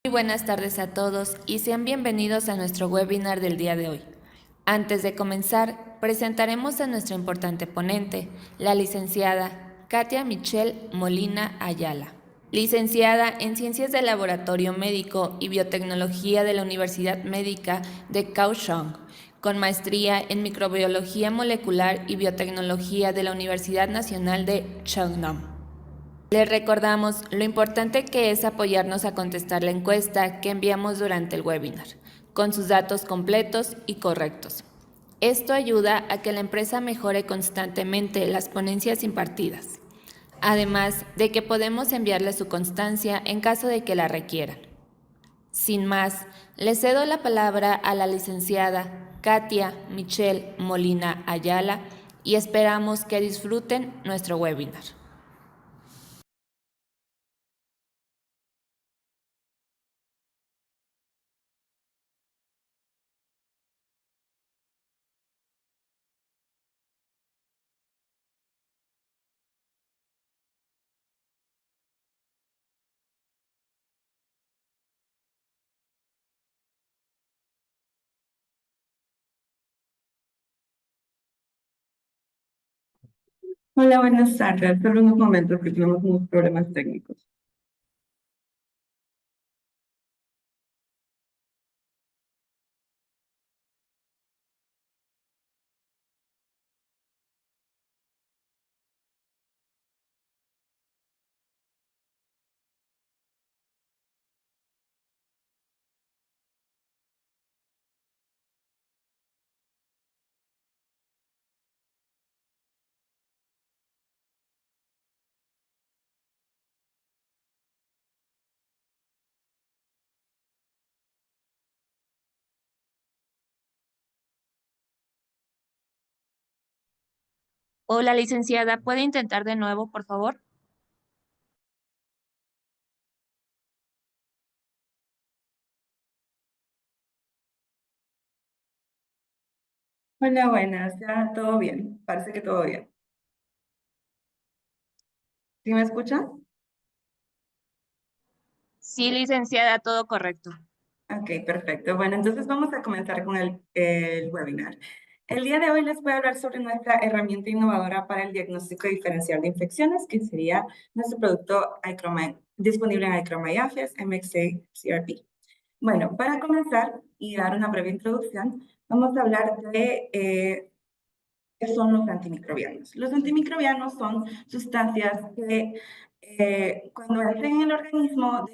Muy buenas tardes a todos y sean bienvenidos a nuestro webinar del día de hoy. Antes de comenzar, presentaremos a nuestra importante ponente, la licenciada Katia Michelle Molina Ayala, licenciada en Ciencias del Laboratorio Médico y Biotecnología de la Universidad Médica de Kaohsiung, con maestría en Microbiología Molecular y Biotecnología de la Universidad Nacional de Cheongnom. Les recordamos lo importante que es apoyarnos a contestar la encuesta que enviamos durante el webinar, con sus datos completos y correctos. Esto ayuda a que la empresa mejore constantemente las ponencias impartidas, además de que podemos enviarle su constancia en caso de que la requieran. Sin más, le cedo la palabra a la licenciada Katia Michelle Molina Ayala y esperamos que disfruten nuestro webinar. Hola, buenas tardes. Solo unos momentos que tenemos unos problemas técnicos. Hola, licenciada, ¿puede intentar de nuevo, por favor? Hola, buenas. Ya todo bien. Parece que todo bien. ¿Sí me escuchan? Sí, licenciada, todo correcto. Ok, perfecto. Bueno, entonces vamos a comenzar con el webinar. El día de hoy les voy a hablar sobre nuestra herramienta innovadora para el diagnóstico diferencial de infecciones, que sería nuestro producto disponible en iChromIAFES MXA CRP. Bueno, para comenzar y dar una breve introducción, vamos a hablar de ¿qué son los antimicrobianos? Los antimicrobianos son sustancias que cuando entran en el organismo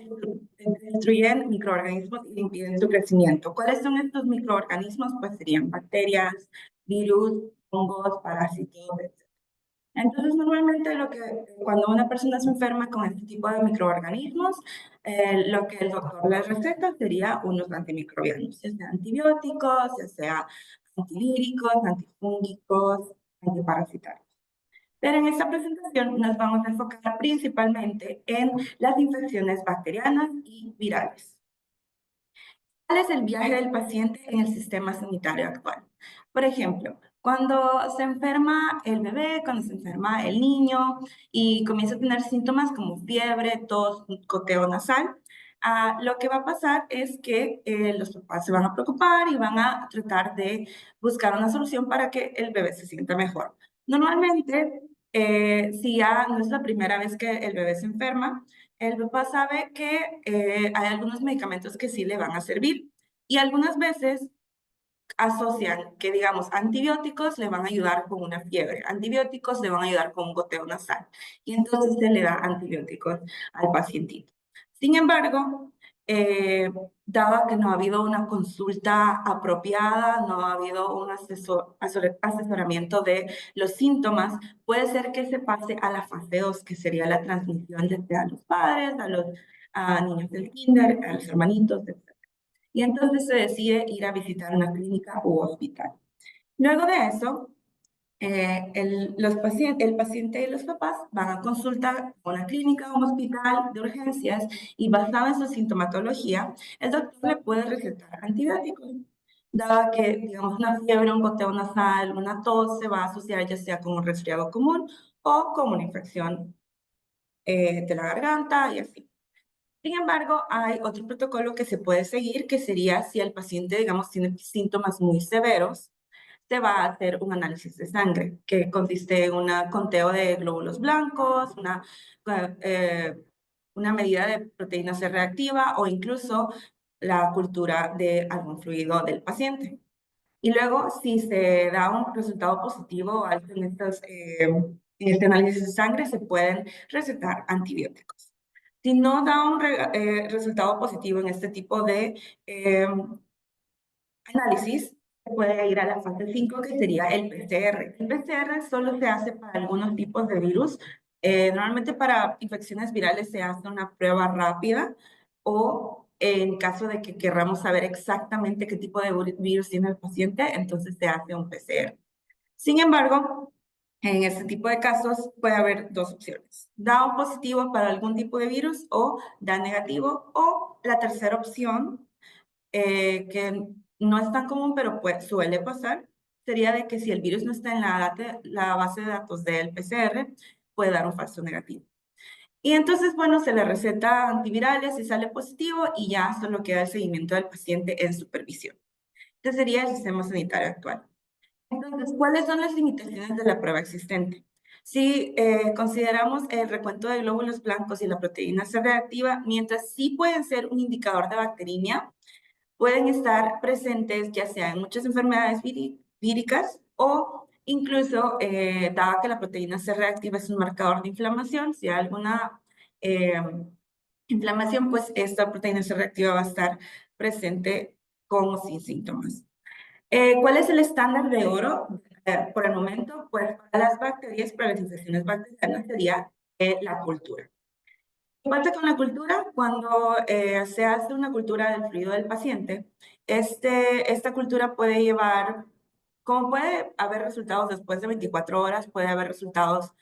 destruyen microorganismos y impiden su crecimiento. ¿Cuáles son estos microorganismos? Pues serían bacterias, virus, hongos, parásitos, etc. Entonces, normalmente cuando una persona se enferma con este tipo de microorganismos, lo que el doctor le receta sería unos antimicrobianos, ya sea antibióticos, ya sea antivíricos, antifúngicos, antiparasitarios. Pero en esta presentación nos vamos a enfocar principalmente en las infecciones bacterianas y virales. ¿Cuál es el viaje del paciente en el sistema sanitario actual? Por ejemplo, cuando se enferma el bebé, cuando se enferma el niño y comienza a tener síntomas como fiebre, tos, goteo nasal, lo que va a pasar es que los papás se van a preocupar y van a tratar de buscar una solución para que el bebé se sienta mejor. Normalmente, si ya no es la primera vez que el bebé se enferma, el papá sabe que hay algunos medicamentos que sí le van a servir y algunas veces asocian que, digamos, antibióticos le van a ayudar con una fiebre, antibióticos le van a ayudar con un goteo nasal y entonces se le da antibióticos al pacientito. Sin embargo, dado que no ha habido una consulta apropiada, no ha habido un asesoramiento de los síntomas, puede ser que se pase a la fase 2, que sería la transmisión desde a los padres, a los niños del kinder, a los hermanitos, etc. Y entonces se decide ir a visitar una clínica u hospital. Luego de eso, el paciente y los papás van a consultar con una clínica o un hospital de urgencias y basado en su sintomatología, el doctor le puede recetar antibióticos. Dada que, digamos, una fiebre, un goteo nasal, una tos se va a asociar ya sea con un resfriado común o con una infección de la garganta y así. Sin embargo, hay otro protocolo que se puede seguir, que sería si el paciente, digamos, tiene síntomas muy severos, se va a hacer un análisis de sangre, que consiste en un conteo de glóbulos blancos, eh, una medida de proteína C reactiva o incluso la cultura de algún fluido del paciente. Y luego, si se da un resultado positivo en este análisis de sangre, se pueden recetar antibióticos. Si no da un resultado positivo en este tipo de eh, análisis, se puede ir a la fase 5 que sería el PCR. El PCR solo se hace para algunos tipos de virus. Normalmente para infecciones virales se hace una prueba rápida o en caso de que querramos saber exactamente qué tipo de virus tiene el paciente, entonces se hace un PCR. Sin embargo, en este tipo de casos puede haber dos opciones. Da un positivo para algún tipo de virus o da negativo, o la tercera opción que no es tan común, pero pues, suele pasar, sería de que si el virus no está en la base de datos del PCR, puede dar un falso negativo. Y entonces, bueno, se le receta antivirales si sale positivo y ya solo queda el seguimiento del paciente en supervisión. Este sería el sistema sanitario actual. Entonces, ¿cuáles son las limitaciones de la prueba existente? Si consideramos el recuento de glóbulos blancos y la proteína C reactiva, mientras sí pueden ser un indicador de bacteriemia, pueden estar presentes ya sea en muchas enfermedades víricas o incluso, dada que la proteína C reactiva es un marcador de inflamación, si hay alguna eh, inflamación, pues esta proteína C reactiva va a estar presente con o sin síntomas. ¿Cuál es el estándar de oro por el momento? Pues para las bacterias, para las infecciones bacterianas, sería la cultura. Pasa con la cultura, cuando se hace una cultura del fluido del paciente, esta cultura puede llevar, como puede haber resultados después de 24 horas, puede haber resultados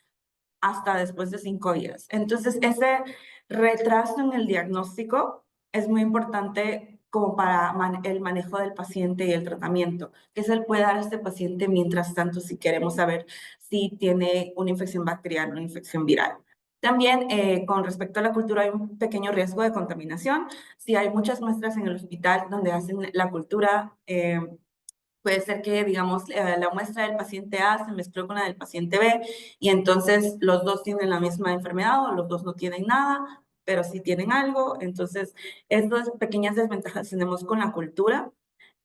hasta después de 5 días. Entonces, ese retraso en el diagnóstico es muy importante como para el manejo del paciente y el tratamiento, que se le puede dar a este paciente mientras tanto si queremos saber si tiene una infección bacteriana o una infección viral. También con respecto a la cultura hay un pequeño riesgo de contaminación. Si hay muchas muestras en el hospital donde hacen la cultura, puede ser que, digamos, la muestra del paciente A se mezcló con la del paciente B y entonces los dos tienen la misma enfermedad o los dos no tienen nada, pero sí tienen algo. Entonces, estas pequeñas desventajas tenemos con la cultura.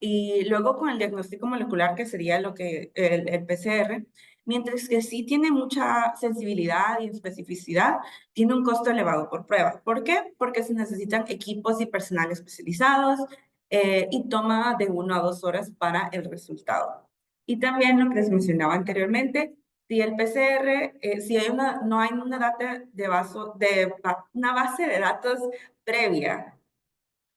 Y luego con el diagnóstico molecular, que sería el PCR, mientras que sí tiene mucha sensibilidad y especificidad, tiene un costo elevado por prueba. ¿Por qué? Porque se necesitan equipos y personal especializados, y toma de 1 a 2 horas para el resultado. Y también lo que les mencionaba anteriormente, si el PCR, si hay no hay una una base de datos previa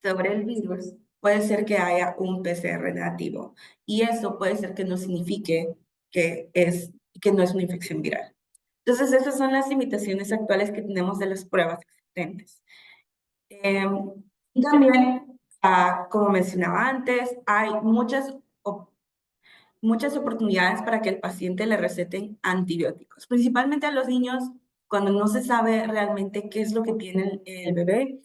sobre el virus, puede ser que haya un PCR negativo. Y eso puede ser que no signifique que no es una infección viral. Entonces, esas son las limitaciones actuales que tenemos de las pruebas existentes. Y también, como mencionaba antes, hay muchas oportunidades para que el paciente le receten antibióticos, principalmente a los niños cuando no se sabe realmente qué es lo que tiene el bebé.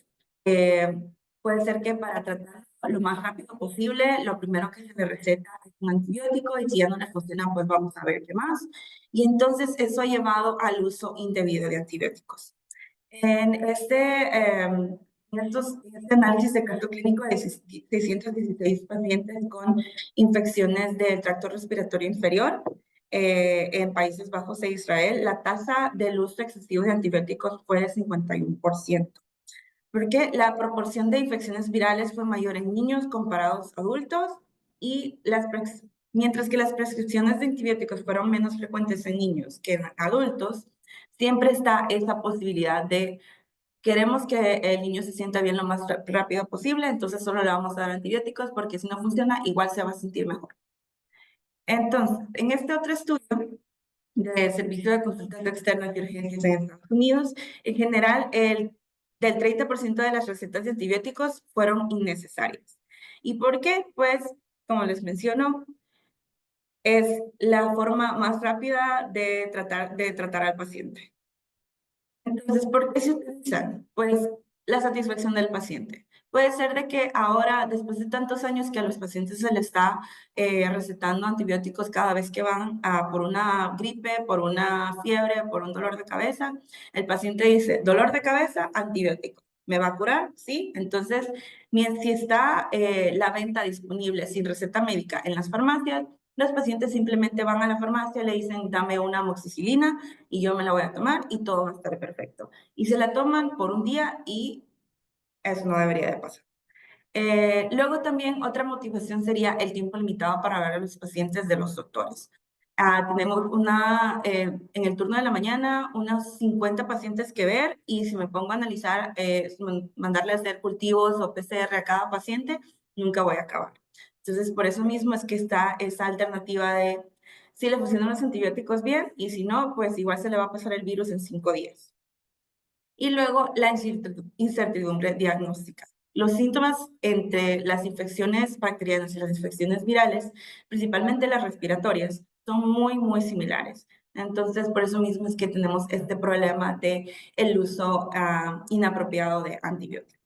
eh, Puede ser que para tratar lo más rápido posible, lo primero que se le receta es un antibiótico y si ya no le funciona, pues vamos a ver qué más. Y entonces eso ha llevado al uso indebido de antibióticos. En en este análisis de caso clínico de 616 pacientes con infecciones del tracto respiratorio inferior en Países Bajos e Israel, la tasa del uso excesivo de antibióticos fue de 51%, porque la proporción de infecciones virales fue mayor en niños comparados a adultos y mientras que las prescripciones de antibióticos fueron menos frecuentes en niños que en adultos, siempre está esa posibilidad de queremos que el niño se sienta bien lo más rápido posible, entonces solo le vamos a dar antibióticos porque si no funciona, igual se va a sentir mejor. Entonces, en este otro estudio de Servicio de Consultas Externas y Urgencias en Estados Unidos, en general, del 30% de las recetas de antibióticos fueron innecesarias. ¿Y por qué? Pues, como les menciono, es la forma más rápida de tratar al paciente. Entonces, ¿por qué se utilizan? Pues la satisfacción del paciente. Puede ser de que ahora, después de tantos años que a los pacientes se les está recetando antibióticos cada vez que van por una gripe, por una fiebre, por un dolor de cabeza, el paciente dice, dolor de cabeza, antibiótico. ¿Me va a curar? Sí. Entonces, si está la venta disponible sin receta médica en las farmacias, los pacientes simplemente van a la farmacia, le dicen, dame una amoxicilina y yo me la voy a tomar y todo va a estar perfecto. Y se la toman por un día y eso no debería de pasar. Luego también otra motivación sería el tiempo limitado para ver a los pacientes de los doctores. Tenemos en el turno de la mañana unos 50 pacientes que ver y si me pongo a analizar, mandarle a hacer cultivos o PCR a cada paciente, nunca voy a acabar. Entonces, por eso mismo es que está esa alternativa de si le funcionan los antibióticos bien y si no, pues igual se le va a pasar el virus en 5 días. Y luego la incertidumbre diagnóstica. Los síntomas entre las infecciones bacterianas y las infecciones virales, principalmente las respiratorias, son muy similares. Entonces, por eso mismo es que tenemos este problema de el uso inapropiado de antibióticos.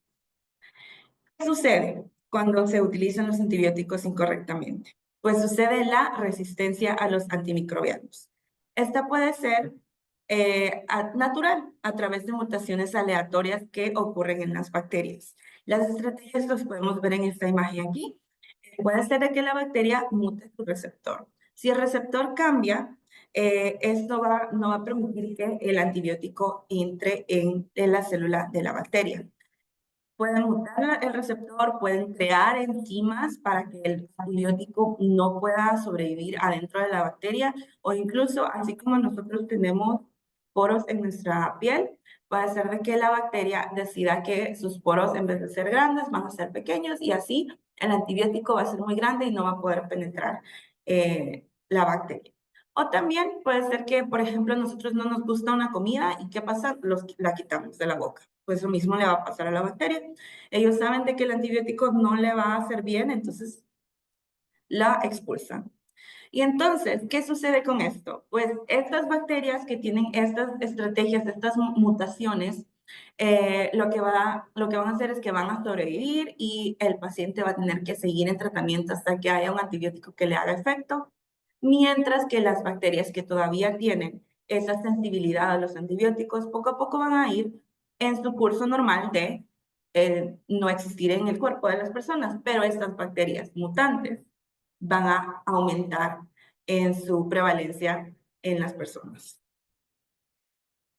¿Qué sucede cuando se utilizan los antibióticos incorrectamente? Pues sucede la resistencia a los antimicrobianos. Esta puede ser natural a través de mutaciones aleatorias que ocurren en las bacterias. Las estrategias las podemos ver en esta imagen aquí. Puede ser de que la bacteria mute su receptor. Si el receptor cambia, esto no va a permitir que el antibiótico entre en la célula de la bacteria. Pueden mutar el receptor, pueden crear enzimas para que el antibiótico no pueda sobrevivir adentro de la bacteria o incluso, así como nosotros tenemos poros en nuestra piel, puede ser de que la bacteria decida que sus poros en vez de ser grandes van a ser pequeños y así el antibiótico va a ser muy grande y no va a poder penetrar la bacteria. O también puede ser que, por ejemplo, a nosotros no nos gusta una comida y ¿qué pasa? La quitamos de la boca. Pues lo mismo le va a pasar a la bacteria. Ellos saben de que el antibiótico no le va a hacer bien, entonces la expulsan. Y entonces, ¿qué sucede con esto? Pues estas bacterias que tienen estas estrategias, estas mutaciones, lo que van a hacer es que van a sobrevivir y el paciente va a tener que seguir en tratamiento hasta que haya un antibiótico que le haga efecto, mientras que las bacterias que todavía tienen esa sensibilidad a los antibióticos, poco a poco van a ir en su curso normal de no existir en el cuerpo de las personas, pero estas bacterias mutantes van a aumentar en su prevalencia en las personas.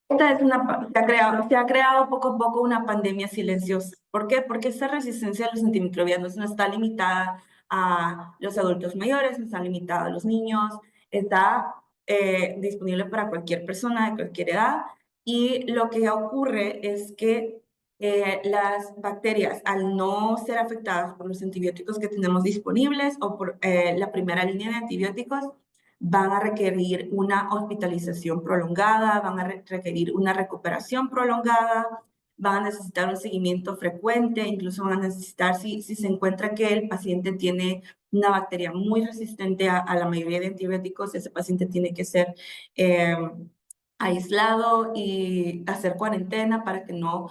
Se ha creado poco a poco una pandemia silenciosa. ¿Por qué? Porque esta resistencia a los antimicrobianos no está limitada a los adultos mayores, no está limitada a los niños, está disponible para cualquier persona de cualquier edad. Y lo que ocurre es que las bacterias, al no ser afectadas por los antibióticos que tenemos disponibles o por la primera línea de antibióticos, van a requerir una hospitalización prolongada, van a requerir una recuperación prolongada, van a necesitar un seguimiento frecuente, incluso van a necesitar, si se encuentra que el paciente tiene una bacteria muy resistente a la mayoría de antibióticos, ese paciente tiene que ser aislado y hacer cuarentena para que no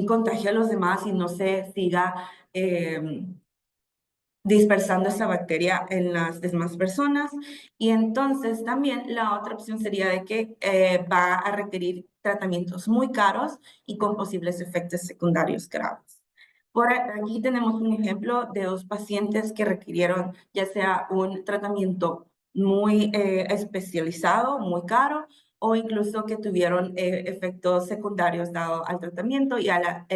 contagie a los demás y no se siga dispersando esa bacteria en las demás personas. Y entonces también la otra opción sería de que va a requerir tratamientos muy caros y con posibles efectos secundarios graves. Por aquí tenemos un ejemplo de 2 pacientes que requirieron ya sea un tratamiento muy especializado, muy caro, o incluso que tuvieron efectos secundarios dado al tratamiento y a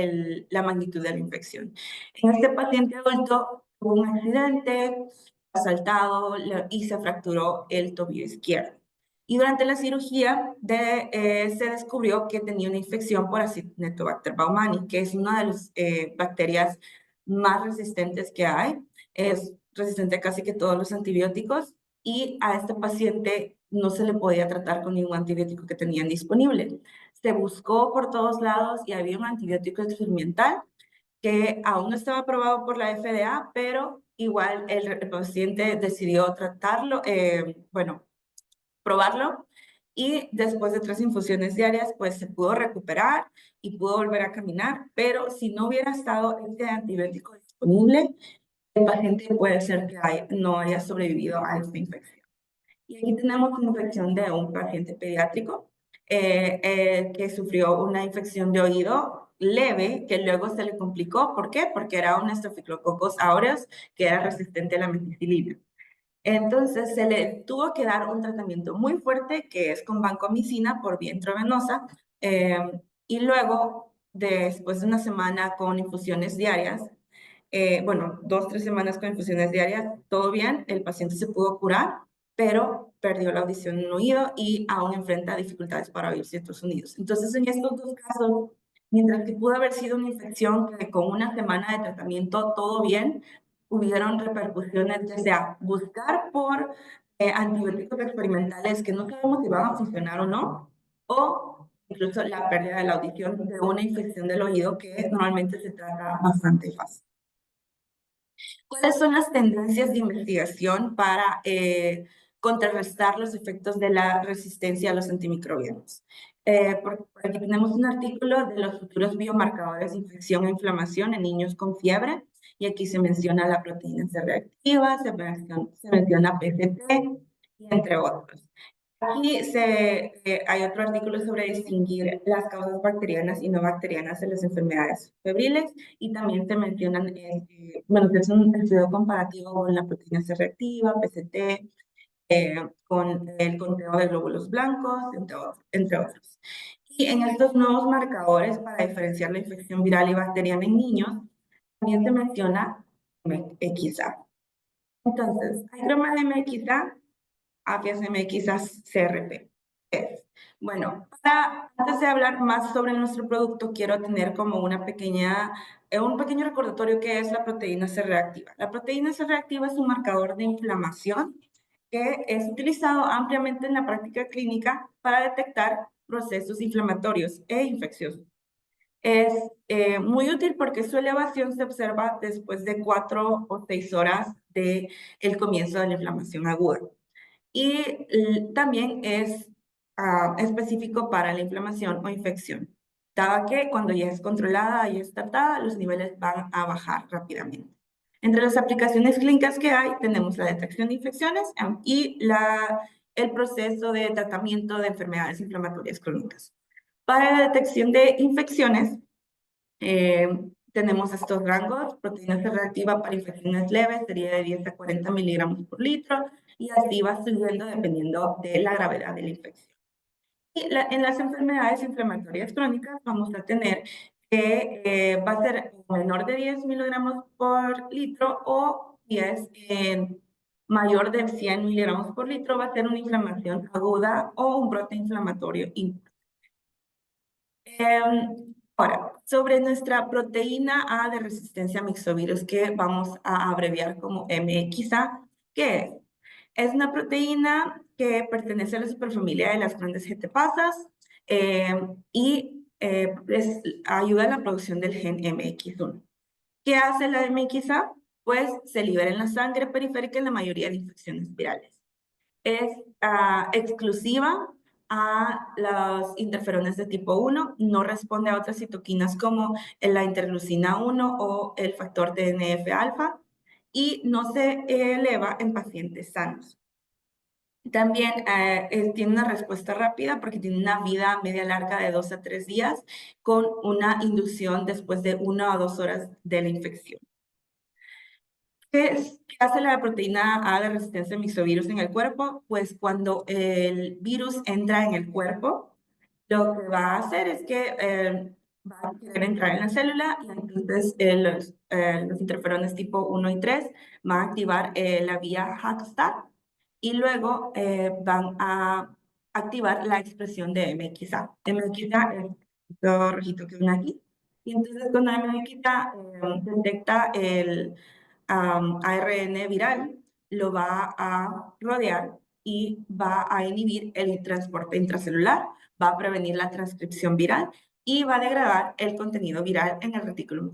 la magnitud de la infección. En este paciente adulto tuvo un accidente, asaltado y se fracturó el tobillo izquierdo. Y durante la cirugía se descubrió que tenía una infección por Acinetobacter baumannii, que es una de las bacterias más resistentes que hay. Es resistente a casi que todos los antibióticos y a este paciente no se le podía tratar con ningún antibiótico que tenían disponible. Se buscó por todos lados y había un antibiótico experimental que aún no estaba aprobado por la FDA, pero igual el paciente decidió tratarlo, probarlo y después de 3 infusiones diarias, pues se pudo recuperar y pudo volver a caminar, pero si no hubiera estado este antibiótico disponible, el paciente puede ser que no haya sobrevivido a esta infección. Y aquí tenemos una infección de un paciente pediátrico que sufrió una infección de oído leve que luego se le complicó. ¿Por qué? Porque era un Staphylococcus aureus que era resistente a la methicilina. Entonces se le tuvo que dar un tratamiento muy fuerte que es con vancomicina por vía intravenosa eh, y luego, después de una semana con infusiones diarias, bueno, 2, 3 semanas con infusiones diarias, todo bien, el paciente se pudo curar, pero perdió la audición en un oído y aún enfrenta dificultades para oír ciertos sonidos. Entonces, en estos dos casos, mientras que pudo haber sido una infección que con una semana de tratamiento todo bien, hubieron repercusiones, ya sea buscar por antibióticos experimentales que no sabemos si van a funcionar o incluso la pérdida de la audición de una infección del oído que normalmente se trata bastante fácil. ¿Cuáles son las tendencias de investigación para contrarrestar los efectos de la resistencia a los antimicrobianos? Por aquí tenemos un artículo de los futuros biomarcadores de infección e inflamación en niños con fiebre, y aquí se menciona la proteína C reactiva, se menciona PCT, y entre otros. Aquí hay otro artículo sobre distinguir las causas bacterianas y no bacterianas de las enfermedades febriles, y también se mencionan, bueno, que es un estudio comparativo con la proteína C reactiva, PCT, con el conteo de glóbulos blancos, entre otros. Y en estos nuevos marcadores para diferenciar la infección viral y bacteriana en niños, también se menciona MXA. Entonces, hay cromas de MXA, Apias MX CRP. Bueno, antes de hablar más sobre nuestro producto, quiero tener como un pequeño recordatorio que es la proteína C reactiva. La proteína C reactiva es un marcador de inflamación que es utilizado ampliamente en la práctica clínica para detectar procesos inflamatorios e infecciosos. Es muy útil porque su elevación se observa después de 4 o 6 horas del comienzo de la inflamación aguda. Y también es específico para la inflamación o infección, dado que cuando ya es controlada y es tratada, los niveles van a bajar rápidamente. Entre las aplicaciones clínicas que hay, tenemos la detección de infecciones y el proceso de tratamiento de enfermedades inflamatorias crónicas. Para la detección de infecciones, tenemos estos rangos: proteína C reactiva para infecciones leves sería de 10 a 40 miligramos por litro, y así va subiendo dependiendo de la gravedad de la infección. Y en las enfermedades inflamatorias crónicas vamos a tener que va a ser menor de 10 miligramos por litro, o 10 mayor de 100 miligramos por litro, va a ser una inflamación aguda o un brote inflamatorio importante. Ahora, sobre nuestra proteína A de resistencia a mixovirus, que vamos a abreviar como MXA, ¿qué es? Es una proteína que pertenece a la superfamilia de las grandes GT-pasas y ayuda en la producción del gen MX1. ¿Qué hace la MXA? Pues se libera en la sangre periférica en la mayoría de infecciones virales. Es exclusiva a los interferones de tipo 1, no responde a otras citoquinas como la interleucina 1 o el factor TNF-alfa, y no se eleva en pacientes sanos. También tiene una respuesta rápida porque tiene una vida media larga de 2 a 3 días, con una inducción después de 1 a 2 horas de la infección. ¿Qué hace la proteína A de resistencia a mixovirus en el cuerpo? Pues cuando el virus entra en el cuerpo, lo que va a hacer es que va a querer entrar en la célula, y entonces los interferones tipo 1 y 3 van a activar la vía HACSTA, y luego van a activar la expresión de MXA. MXA es el rojito que ven aquí. Y entonces cuando MXA detecta el ARN viral, lo va a rodear y va a inhibir el transporte intracelular, va a prevenir la transcripción viral y va a degradar el contenido viral en el retículo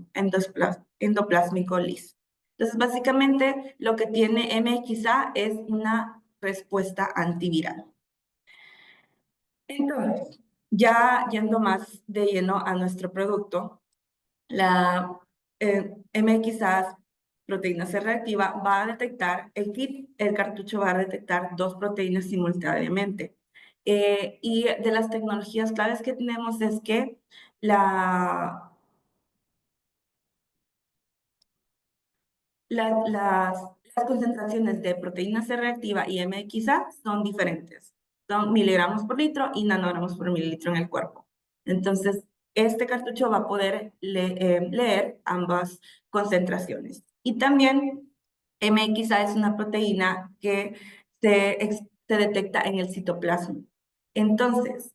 endoplásmico liso. Entonces, básicamente, lo que tiene MXA es una respuesta antiviral. Entonces, ya yendo más de lleno a nuestro producto, la MXA proteína C reactiva va a detectar, el cartucho va a detectar dos proteínas simultáneamente. Y de las tecnologías claves que tenemos es que la, las concentraciones de proteína C reactiva y MXA son diferentes. Son miligramos por litro y nanogramos por mililitro en el cuerpo. Entonces, este cartucho va a poder leer ambas concentraciones. Y también MXA es una proteína que se detecta en el citoplasma. Entonces,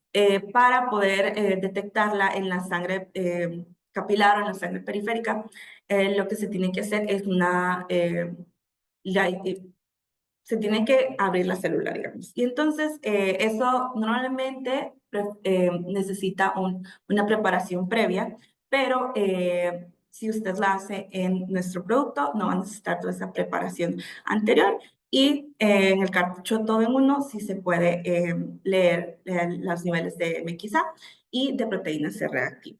para poder detectarla en la sangre capilar o en la sangre periférica, lo que se tiene que hacer es la- eh, se tiene que abrir la célula, digamos. Y entonces, eso normalmente necesita una preparación previa, pero si usted la hace en nuestro producto, no va a necesitar toda esa preparación anterior. Y en el cartucho todo en uno sí se puede leer los niveles de MXA y de proteína C reactiva.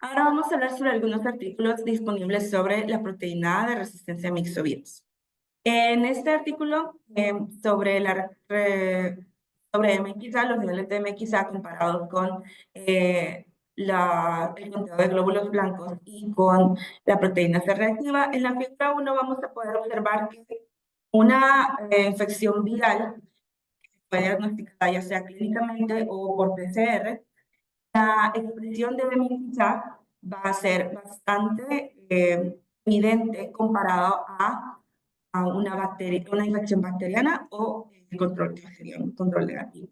Ahora vamos a hablar sobre algunos artículos disponibles sobre la proteína de resistencia a mixovirus. En este artículo sobre MXA, los niveles de MXA comparados con el conteo de glóbulos blancos y con la proteína C reactiva, en la figura 1 vamos a poder observar que una infección viral puede diagnosticada ya sea clínicamente o por PCR, la expresión de BMI-quizá va a ser bastante evidente comparado a una infección bacteriana o el control bacteriano, control negativo.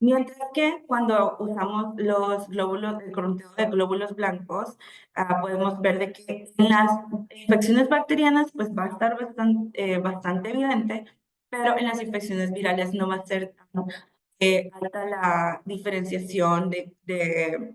Mientras que cuando usamos los glóbulos, el conteo de glóbulos blancos, podemos ver de que en las infecciones bacterianas pues va a estar bastante evidente, pero en las infecciones virales no va a ser tan alta la diferenciación de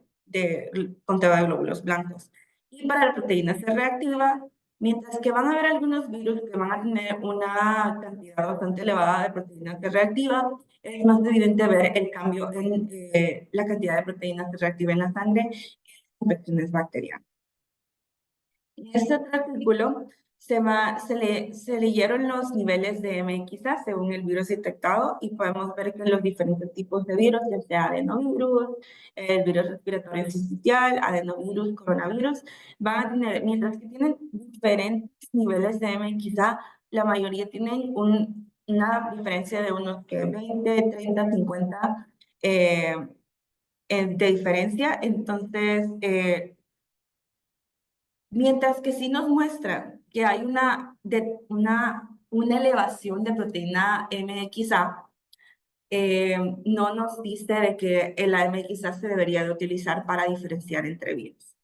conteo de glóbulos blancos. Y para la proteína C reactiva, mientras que van a haber algunos virus que van a tener una cantidad bastante elevada de proteína C reactiva, es más evidente ver el cambio en la cantidad de proteína C reactiva en la sangre en infecciones bacterianas. En este otro artículo se leyeron los niveles de MXA según el virus detectado y podemos ver que los diferentes tipos de virus, ya sea adenovirus, el virus respiratorio sincitial, adenovirus, coronavirus, van a tener, mientras que tienen diferentes niveles de MXA, la mayoría tienen una diferencia de unos 20, 30, 50 de diferencia. Entonces, mientras que sí nos muestra que hay una elevación de proteína MXA, no nos dice de que la MXA se debería de utilizar para diferenciar entre virus.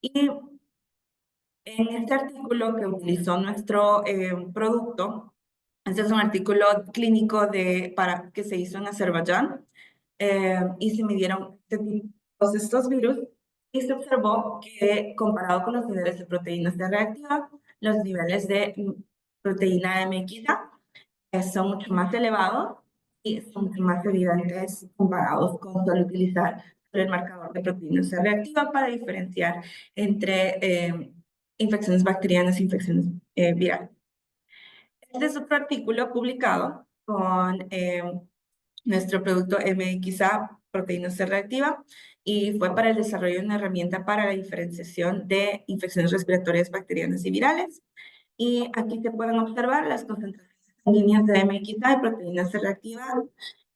Y en este artículo que utilizó nuestro producto, este es un artículo clínico que se hizo en Azerbaiyán, y se midieron todos estos virus y se observó que comparado con los niveles de proteínas C reactiva, los niveles de proteína MXA son mucho más elevados y son mucho más evidentes comparados con solo utilizar el marcador de proteína C reactiva para diferenciar entre infecciones bacterianas e infecciones virales. Este es otro artículo publicado con nuestro producto MXA, proteína C reactiva, y fue para el desarrollo de una herramienta para la diferenciación de infecciones respiratorias bacterianas y virales. Y aquí se pueden observar las concentraciones sanguíneas de MXA y proteína C reactiva.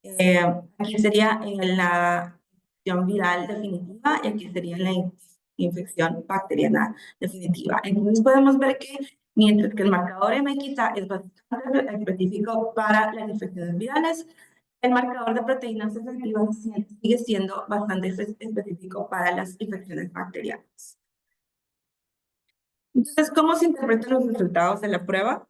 Eh, Aquí sería en la infección viral definitiva y aquí sería en la infección bacteriana definitiva. Entonces podemos ver que mientras que el marcador MXA es bastante específico para las infecciones virales, el marcador de proteínas efectivas sigue siendo bastante específico para las infecciones bacterianas. Entonces, ¿cómo se interpretan los resultados de la prueba?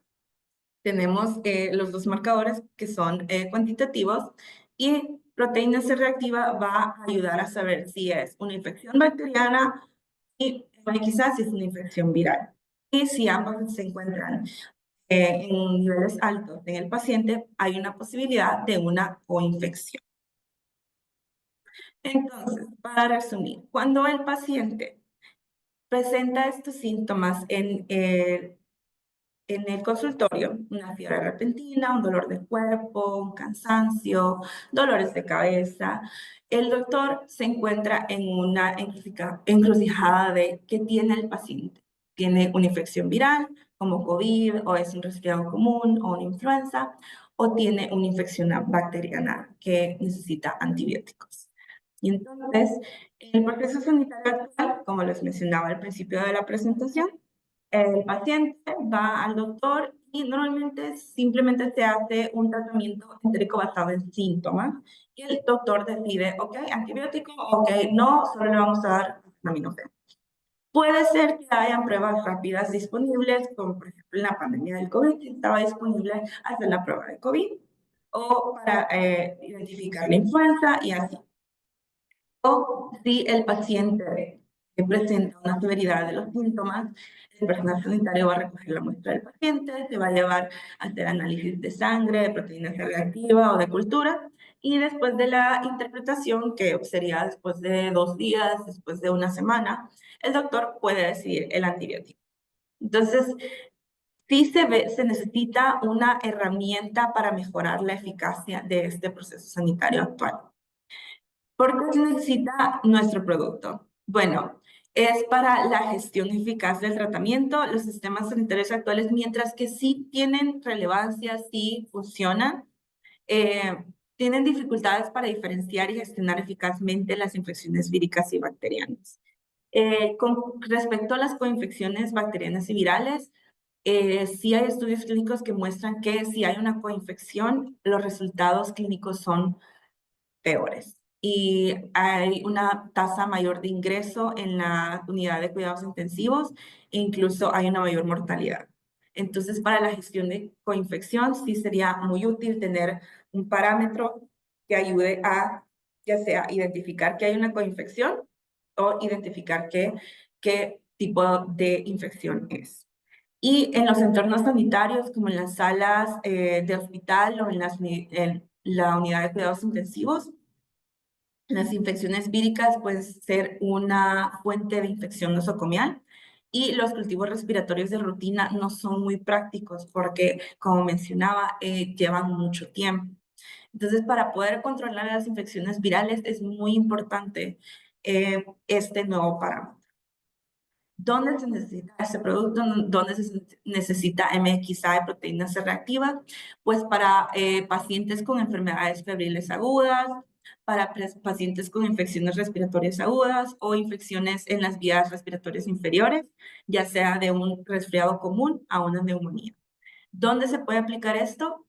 Tenemos los dos marcadores que son cuantitativos y proteína C reactiva va a ayudar a saber si es una infección bacteriana y quizás si es una infección viral. Y si ambos se encuentran en niveles altos en el paciente, hay una posibilidad de una coinfección. Entonces, para resumir, cuando el paciente presenta estos síntomas en el consultorio, una fiebre repentina, un dolor de cuerpo, un cansancio, dolores de cabeza, el doctor se encuentra en una encrucijada de qué tiene el paciente. ¿Tiene una infección viral como COVID o es un resfriado común o una influenza? ¿O tiene una infección bacteriana que necesita antibióticos? Y entonces, el proceso sanitario actual, como les mencionaba al principio de la presentación, el paciente va al doctor y normalmente simplemente se hace un tratamiento entérico basado en síntomas y el doctor decide, ok, antibiótico, ok, no, solo le vamos a dar acetaminofén. Puede ser que hayan pruebas rápidas disponibles, como por ejemplo en la pandemia del COVID, que estaba disponible hacer la prueba de COVID o para identificar la influenza y así. O si el paciente presenta una severidad de los síntomas, el personal sanitario va a recoger la muestra del paciente, se va a llevar a hacer análisis de sangre, de proteína C reactiva o de cultura, y después de la interpretación, que sería después de 2 días, después de una semana, el doctor puede decidir el antibiótico. Entonces, sí se necesita una herramienta para mejorar la eficacia de este proceso sanitario actual. ¿Por qué se necesita nuestro producto? Bueno, es para la gestión eficaz del tratamiento. Los sistemas sanitarios actuales, mientras que sí tienen relevancia, sí funcionan, eh, tienen dificultades para diferenciar y gestionar eficazmente las infecciones víricas y bacterianas. Con respecto a las coinfecciones bacterianas y virales, sí hay estudios clínicos que muestran que si hay una coinfección, los resultados clínicos son peores. Y hay una tasa mayor de ingreso en la unidad de cuidados intensivos e incluso hay una mayor mortalidad. Entonces, para la gestión de coinfección, sí sería muy útil tener un parámetro que ayude a, ya sea, identificar que hay una coinfección o identificar qué tipo de infección es. Y en los entornos sanitarios, como en las salas de hospital o en la unidad de cuidados intensivos, las infecciones víricas pueden ser una fuente de infección nosocomial y los cultivos respiratorios de rutina no son muy prácticos porque, como mencionaba, llevan mucho tiempo. Entonces, para poder controlar las infecciones virales es muy importante este nuevo parámetro. ¿Dónde se necesita este producto? ¿Dónde se necesita MXA de proteína C reactiva? Pues para pacientes con enfermedades febriles agudas, para pacientes con infecciones respiratorias agudas o infecciones en las vías respiratorias inferiores, ya sea de un resfriado común a una neumonía. ¿Dónde se puede aplicar esto?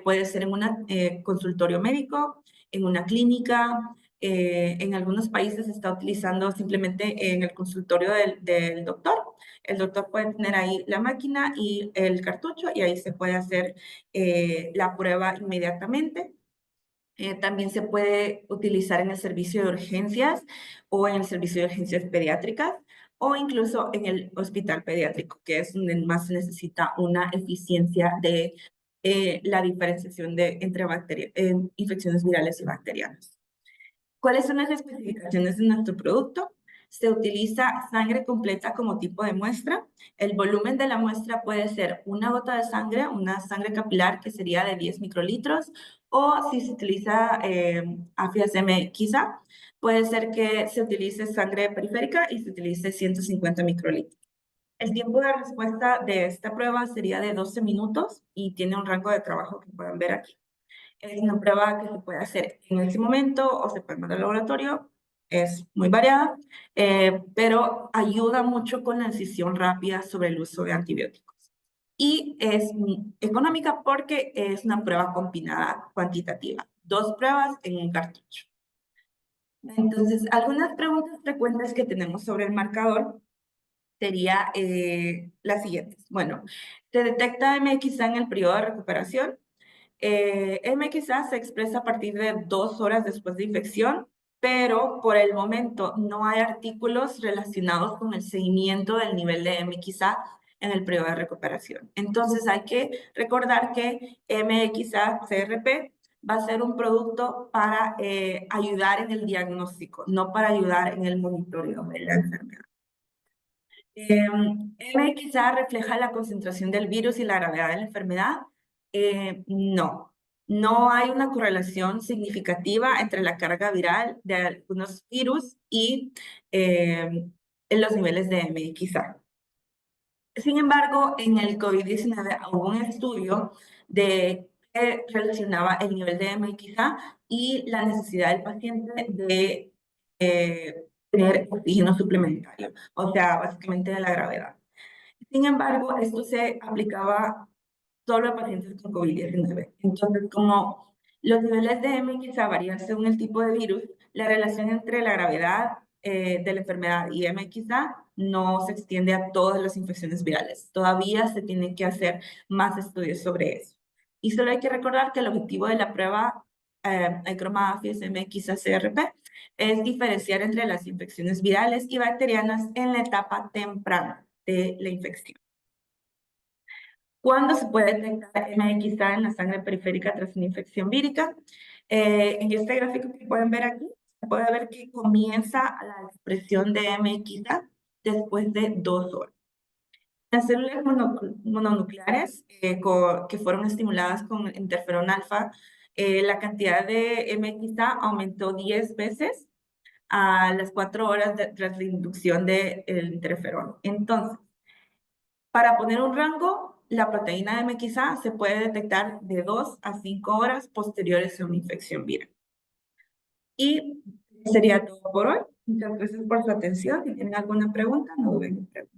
Puede ser en un consultorio médico, en una clínica. En algunos países se está utilizando simplemente en el consultorio del doctor. El doctor puede tener ahí la máquina y el cartucho y ahí se puede hacer la prueba inmediatamente. También se puede utilizar en el servicio de urgencias o en el servicio de urgencias pediátricas o incluso en el hospital pediátrico, que es donde más se necesita una eficiencia de la diferenciación entre infecciones virales y bacterianas. ¿Cuáles son las especificaciones de nuestro producto? Se utiliza sangre completa como tipo de muestra. El volumen de la muestra puede ser una gota de sangre, una sangre capilar que sería de 10 microlitros, o si se utiliza AFIAS MXA, puede ser que se utilice sangre periférica y se utilice 150 microlitros. El tiempo de respuesta de esta prueba sería de 12 minutos y tiene un rango de trabajo que pueden ver aquí. Es una prueba que se puede hacer en ese momento o se puede mandar al laboratorio. Es muy variada, pero ayuda mucho con la decisión rápida sobre el uso de antibióticos. Y es económica porque es una prueba combinada cuantitativa. 2 pruebas en un cartucho. Entonces, algunas preguntas frecuentes que tenemos sobre el marcador sería las siguientes. Bueno, ¿se detecta MXA en el periodo de recuperación? MXA se expresa a partir de 2 horas después de infección, pero por el momento no hay artículos relacionados con el seguimiento del nivel de MXA en el periodo de recuperación. Entonces hay que recordar que MXA-CRP va a ser un producto para ayudar en el diagnóstico, no para ayudar en el monitoreo de la enfermedad. MXA refleja la concentración del virus y la gravedad de la enfermedad. No, no hay una correlación significativa entre la carga viral de algunos virus y en los niveles de MXA. Sin embargo, en el COVID-19 hubo un estudio que relacionaba el nivel de MXA y la necesidad del paciente de tener oxígeno suplementario, o sea, básicamente de la gravedad. Sin embargo, esto se aplicaba solo a pacientes con COVID-19. Entonces, como los niveles de MXA varían según el tipo de virus, la relación entre la gravedad de la enfermedad y MXA no se extiende a todas las infecciones virales. Todavía se tienen que hacer más estudios sobre eso. Y solo hay que recordar que el objetivo de la prueba Micromafias MXA-CRP es diferenciar entre las infecciones virales y bacterianas en la etapa temprana de la infección. ¿Cuándo se puede detectar MXA en la sangre periférica tras una infección vírica? En este gráfico que pueden ver aquí, se puede ver que comienza la expresión de MXA después de 2 horas. Las células mononucleares que fueron estimuladas con interferón alfa, la cantidad de MXA aumentó 10 veces a las 4 horas tras la inducción del interferón. Entonces, para poner un rango, la proteína de MXA se puede detectar de 2 a 5 horas posteriores a una infección viral. Y sería todo por hoy. Muchas gracias por su atención. Si tienen alguna pregunta, no duden en preguntar.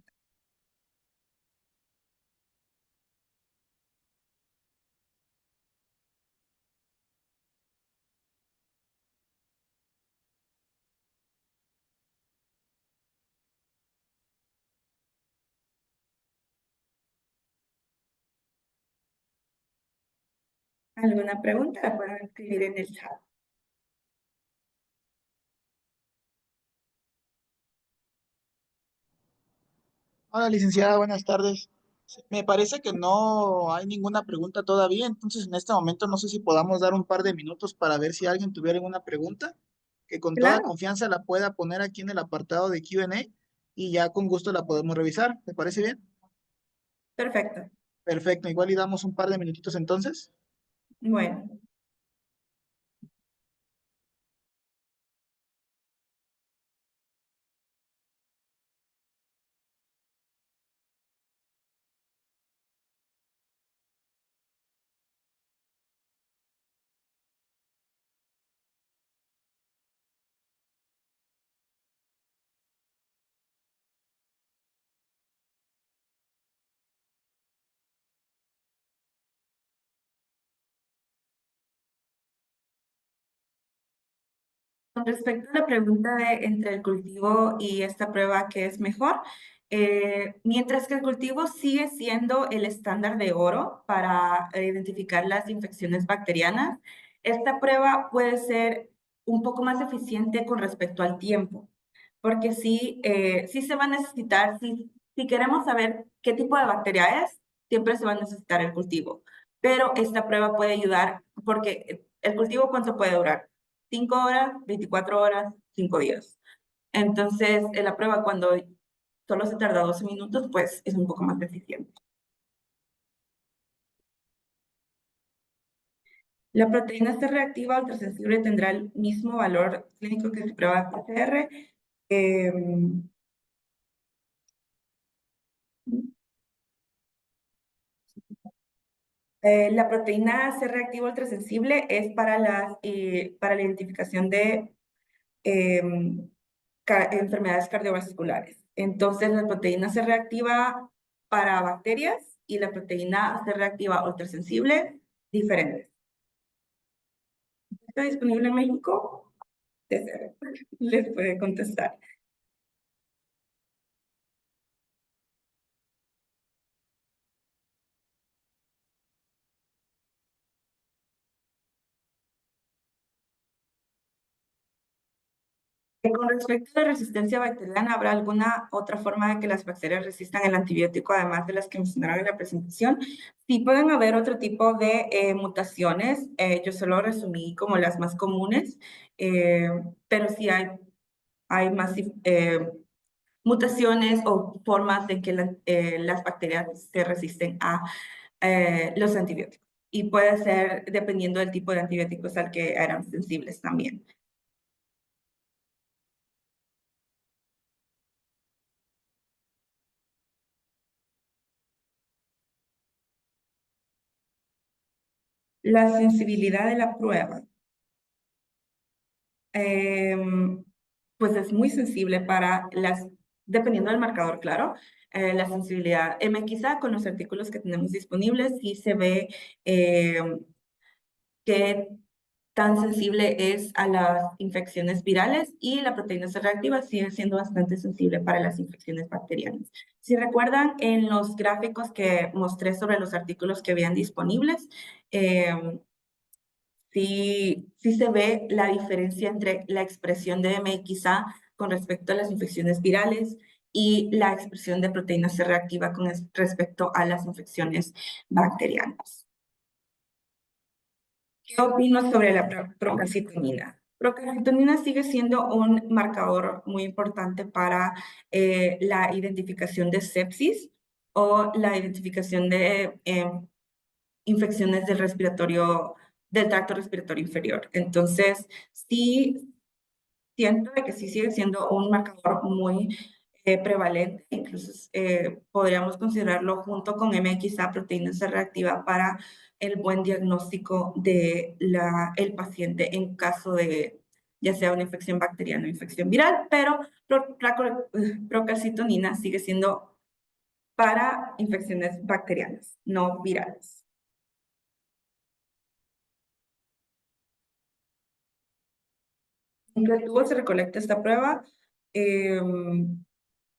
¿Alguna pregunta? La pueden escribir en el chat. Hola, licenciada, buenas tardes. Me parece que no hay ninguna pregunta todavía, entonces en este momento no sé si podamos dar un par de minutos para ver si alguien tuviera alguna pregunta, que con toda Claro, confianza la pueda poner aquí en el apartado de Q&A y ya con gusto la podemos revisar. ¿Me parece bien? perfecto. Perfecto, igual y damos un par de minutitos entonces. Bueno. Con respecto a la pregunta de entre el cultivo y esta prueba, ¿qué es mejor? Mientras que el cultivo sigue siendo el estándar de oro para identificar las infecciones bacterianas, esta prueba puede ser un poco más eficiente con respecto al tiempo, porque sí se va a necesitar, si queremos saber qué tipo de bacteria es, siempre se va a necesitar el cultivo. Pero esta prueba puede ayudar, porque el cultivo, ¿cuánto puede durar? 5 horas, 24 horas, 5 días. Entonces, en la prueba, cuando solo se tarda 12 minutos, pues es un poco más eficiente. La proteína C reactiva ultrasensible tendrá el mismo valor clínico que su prueba de PCR. La proteína C reactiva ultrasensible es para la identificación de em, enfermedades cardiovasculares. Entonces, la proteína C reactiva para bacterias y la proteína C reactiva ultrasensible, diferentes. ¿Está disponible en México? Deseo. Les puede contestar. Con respecto a la resistencia bacteriana, ¿habrá alguna otra forma de que las bacterias resistan el antibiótico, además de las que mencionaron en la presentación? Sí, pueden haber otro tipo de mutaciones. Yo solo resumí como las más comunes, eh, pero sí hay más mutaciones o formas de que las bacterias se resisten a los antibióticos. Y puede ser dependiendo del tipo de antibióticos al que eran sensibles también. La sensibilidad de la prueba, em, pues es muy sensible para dependiendo del marcador, claro, la sensibilidad. Quizá con los artículos que tenemos disponibles sí se ve qué tan sensible es a las infecciones virales y la proteína C reactiva sigue siendo bastante sensible para las infecciones bacterianas. Si recuerdan en los gráficos que mostré sobre los artículos que habían disponibles, em, sí se ve la diferencia entre la expresión de MXA con respecto a las infecciones virales y la expresión de proteína C reactiva con respecto a las infecciones bacterianas. ¿Qué opino sobre la procalcitonina? Procalcitonina sigue siendo un marcador muy importante para la identificación de sepsis o la identificación de infecciones del tracto respiratorio inferior. Entonces, sí siento de que sí sigue siendo un marcador muy prevalente, incluso podríamos considerarlo junto con MXA, proteína C reactiva, para el buen diagnóstico de el paciente en caso de ya sea una infección bacteriana o infección viral, pero la procalcitonina sigue siendo para infecciones bacterianas, no virales. ¿En qué tubo se recolecta esta prueba?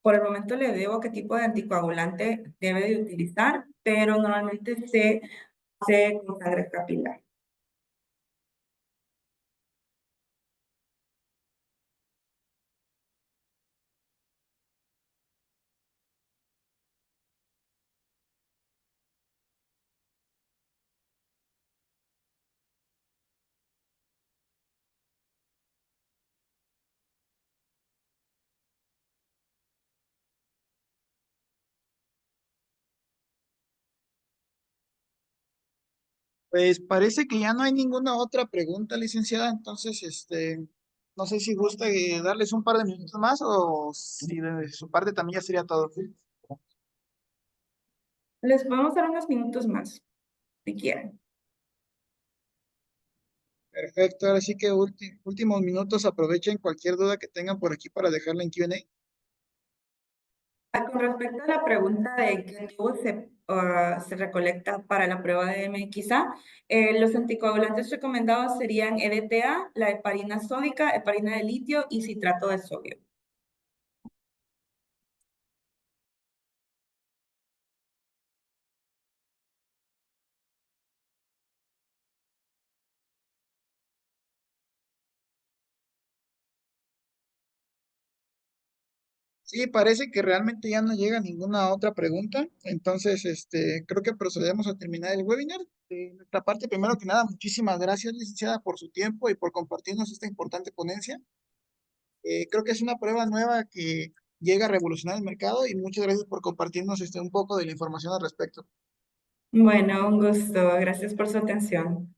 Por el momento le debo qué tipo de anticoagulante debe de utilizar, pero normalmente se hace con sangre capilar. Pues parece que ya no hay ninguna otra pregunta, licenciada. Entonces, no sé si gusta darles un par de minutos más o si de su parte también ya sería todo. Les podemos dar unos minutos más, si quieren. Perfecto, ahora sí que últimos minutos, aprovechen cualquier duda que tengan por aquí para dejarla en Q&A. Con respecto a la pregunta de qué tubo se recolecta para la prueba de MXA, los anticoagulantes recomendados serían EDTA, la heparina sódica, heparina de litio y citrato de sodio. Sí, parece que realmente ya no llega ninguna otra pregunta. Entonces, creo que procedemos a terminar el webinar. De nuestra parte, primero que nada, muchísimas gracias, licenciada, por su tiempo y por compartirnos esta importante ponencia. Creo que es una prueba nueva que llega a revolucionar el mercado y muchas gracias por compartirnos un poco de la información al respecto. Bueno, un gusto. Gracias por su atención.